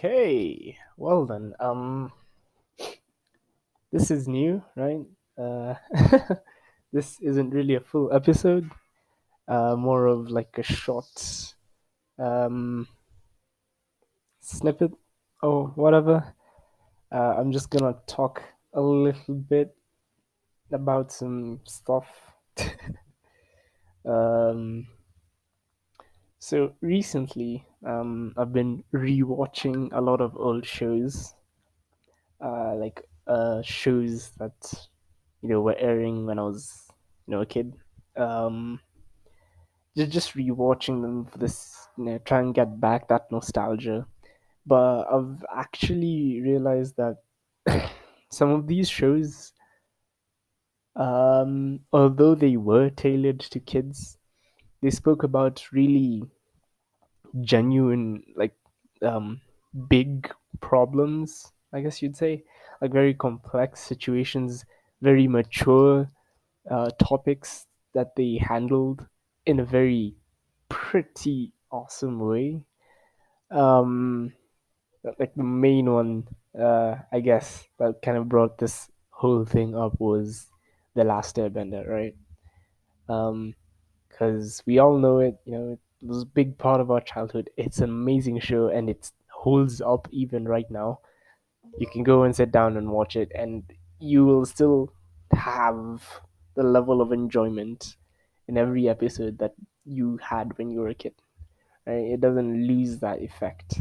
Okay, well then, this is new, right? Uh, this isn't really a full episode, more of like a short um, snippet or whatever. I'm just gonna talk a little bit about some stuff. um, so recently, I've been rewatching a lot of old shows, shows that were airing when I was a kid. Um, just rewatching them for this, try and get back that nostalgia. But I've actually realized that some of these shows, although they were tailored to kids, they spoke about really genuine, um, big problems, I guess you'd say, like very complex situations, very mature topics that they handled in a very pretty awesome way. Um, like the main one, I guess, that kind of brought this whole thing up was The Last Airbender, right? Um, because we all know it, it was a big part of our childhood. It's an amazing show and it holds up even right now. You can go and sit down and watch it, and you will still have the level of enjoyment in every episode that you had when you were a kid. Right? It doesn't lose that effect.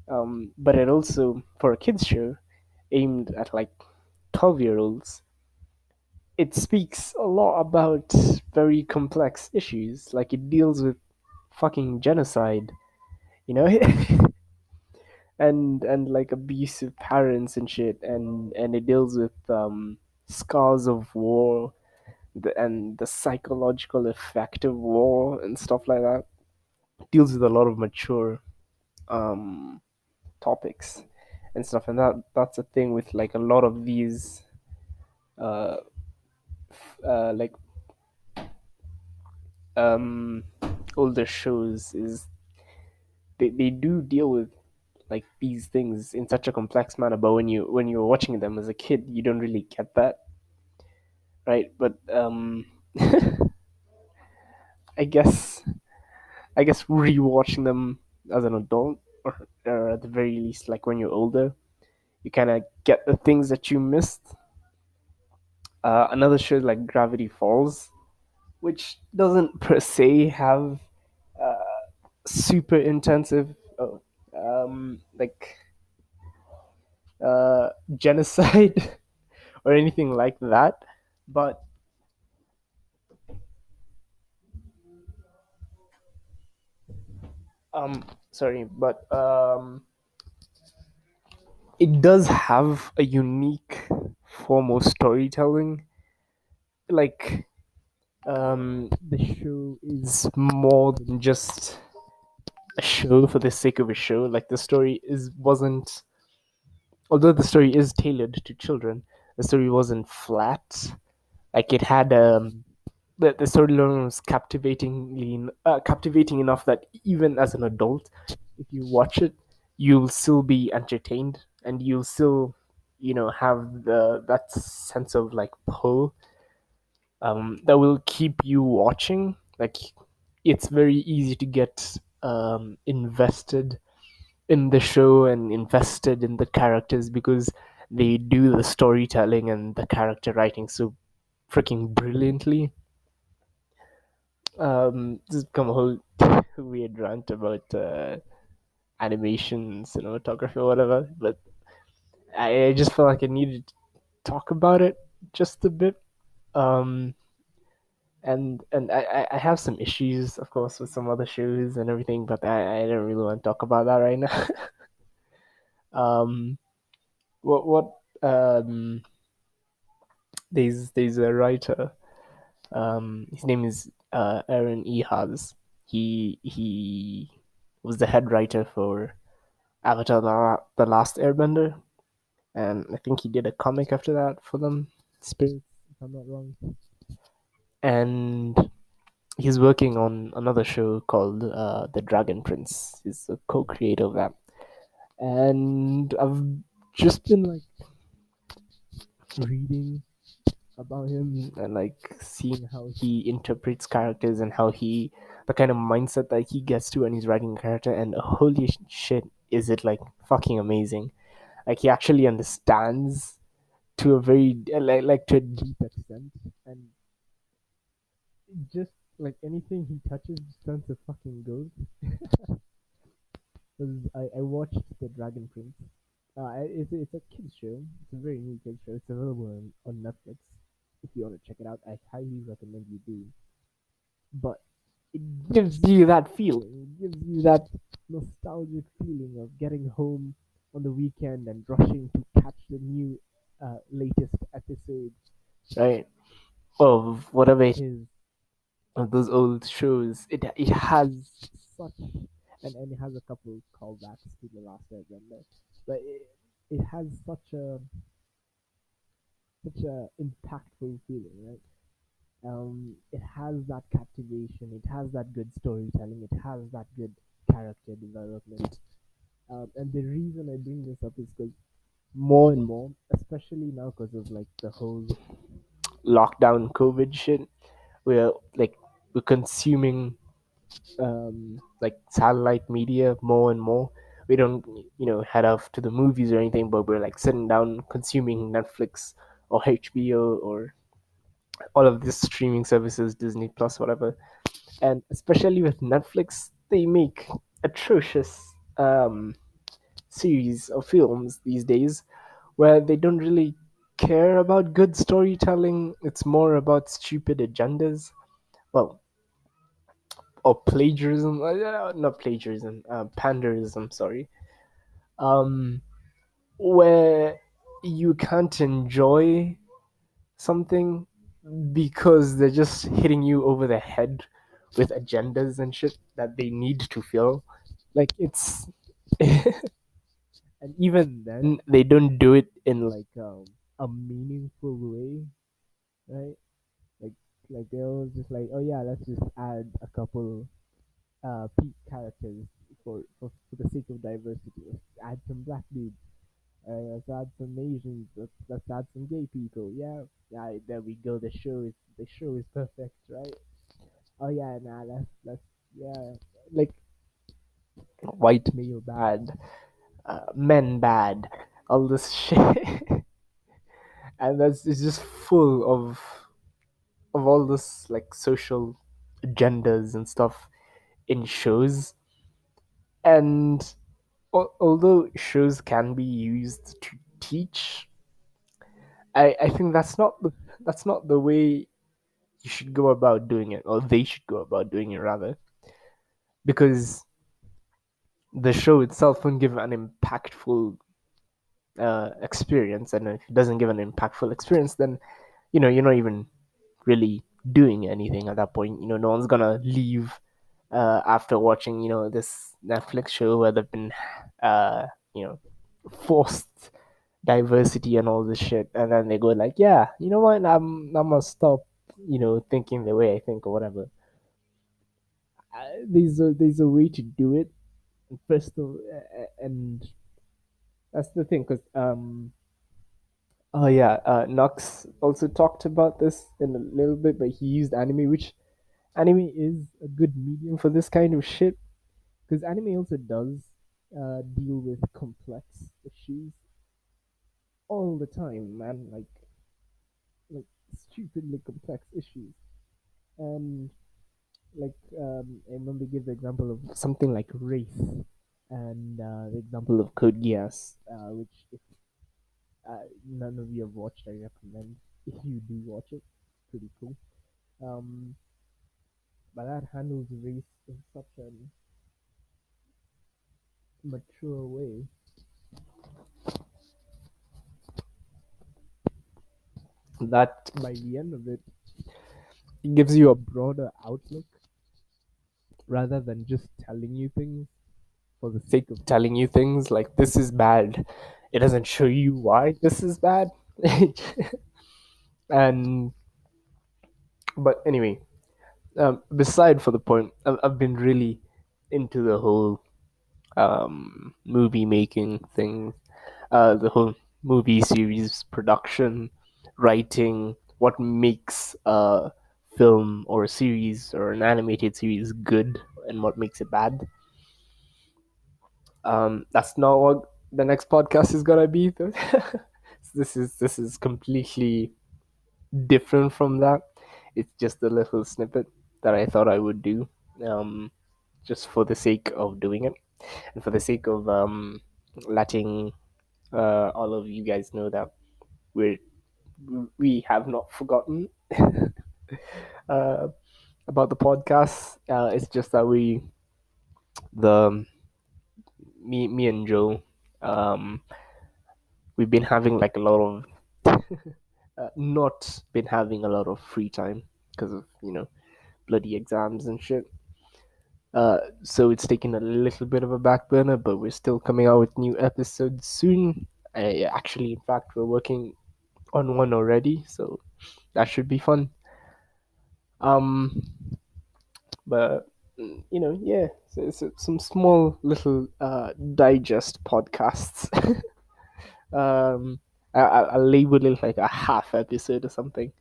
But it also, for a kids show aimed at like 12-year-olds, it speaks a lot about very complex issues. Like it deals with fucking genocide, you know, and like abusive parents and shit, and it deals with scars of war, and the psychological effect of war and stuff like that. It deals with a lot of mature um topics and stuff, and that's a thing with like a lot of these uh like um older shows is they do deal with like these things in such a complex manner, but when you're watching them as a kid you don't really get that, right? But i guess I guess rewatching them as an adult, or at the very least like when you're older, you kind of get the things that you missed. Another show like Gravity Falls, which doesn't per se have uh, super intensive like genocide or anything like that, but sorry, but it does have a unique form of storytelling. Like the show is more than just a show for the sake of a show. Like the story is wasn't although the story is tailored to children, the story wasn't flat. Like it had the storyline was captivating enough that even as an adult, if you watch it, you'll still be entertained, and you'll still, have the that sense of like pull that will keep you watching. Like it's very easy to get invested in the show and invested in the characters because they do the storytelling and the character writing so freaking brilliantly. This has become a whole weird rant about animation, cinematography, or whatever. But I just felt like I needed to talk about it just a bit. Um, and I have some issues, of course, with some other shows and everything, but I don't really want to talk about that right now. um, what there's a writer. His name is Aaron Ehas. He was the head writer for Avatar: The Last Airbender, and I think he did a comic after that for them, Spirit, if I'm not wrong. And he's working on another show called The Dragon Prince. He's a co-creator of that, And I've just been like reading about him and like seeing how he interprets characters and how he the kind of mindset that he gets to when he's writing a character, and holy shit, is it like fucking amazing. Like he actually understands to a very like to a deep extent, and just like anything he touches just turns to fucking gold. Because I watched the Dragon Prince. It's a kids show. It's a very new kids show. It's available on Netflix. If you want to check it out, I highly recommend you do. But it gives you that feeling. It gives you that nostalgic feeling of getting home on the weekend and rushing to catch the new latest episode, right? Of whatever it is, of those old shows. It has such and it has a couple callbacks to the last Airbender, but it has such a impactful feeling, right? It has that captivation. It has that good storytelling. It has that good character development. And the reason I bring this up is because more and more, especially now because of like the whole lockdown COVID shit, we're like we're consuming like satellite media more and more. We don't head off to the movies or anything, but we're like sitting down consuming Netflix or HBO or all of these streaming services, Disney Plus, whatever. And especially with Netflix, they make atrocious series of films these days where they don't really care about good storytelling. It's more about stupid agendas. Well, or plagiarism, not plagiarism, panderism, sorry. Um, where you can't enjoy something because they're just hitting you over the head with agendas and shit that they need to fill. Like it's, and even then they don't do it in like a meaningful way, right? Like they'll just like, oh yeah, let's just add a couple peak characters for the sake of diversity. Let's add some black dudes. Let's add some Asians. Let's add some gay people. Yeah, yeah. There we go. The show is perfect, right? Oh yeah, nah. Let's yeah. Like white male bad, men bad, all this shit, and that's it's just full of all this like social agendas and stuff in shows. And although shows can be used to teach, I think that's not the way you should go about doing it, or they should go about doing it rather, because the show itself won't give an impactful experience, and if it doesn't give an impactful experience, then you're not even really doing anything at that point. No one's gonna leave after watching this Netflix show where they've been uh, you know forced diversity and all this shit, and then they go like, yeah, you know what, I'm gonna stop thinking the way I think or whatever. There's a way to do it. First of and that's the thing, because oh yeah, Knox also talked about this in a little bit, but he used anime, which anime is a good medium for this kind of shit, because anime also does deal with complex issues all the time, man. Like stupidly complex issues, and like I remember give the example of something like race, and the example of Code Geass, which if none of you have watched, I recommend. If you do watch it, pretty cool. Um, but that handles race in such a mature way that by the end of it, it gives you a broader outlook rather than just telling you things for the sake of telling you things. Like, this is bad. It doesn't show you why this is bad. And but anyway, beside for the point, I've been really into the whole movie making thing, the whole movie series production, writing, what makes a film or a series or an animated series good and what makes it bad. That's not what the next podcast is gonna be. Though. This is completely different from that. It's just a little snippet that I thought I would do, um, just for the sake of doing it, and for the sake of letting all of you guys know that we we have not forgotten uh, about the podcast. It's just that the me and Joe, um, we've been having like a lot of not been having a lot of free time because of bloody exams and shit. So it's taken a little bit of a back burner, but we're still coming out with new episodes soon. Actually, in fact, we're working on one already, so that should be fun. Um, but yeah, so some small little digest podcasts. um, I'll label it like a half episode or something.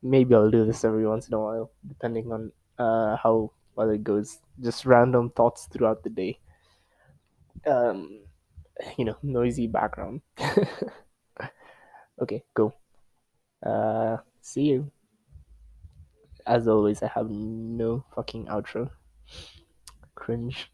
Maybe I'll do this every once in a while, depending on how well it goes. Just random thoughts throughout the day. Um, noisy background. Okay, cool. See you. As always, I have no fucking outro. Cringe.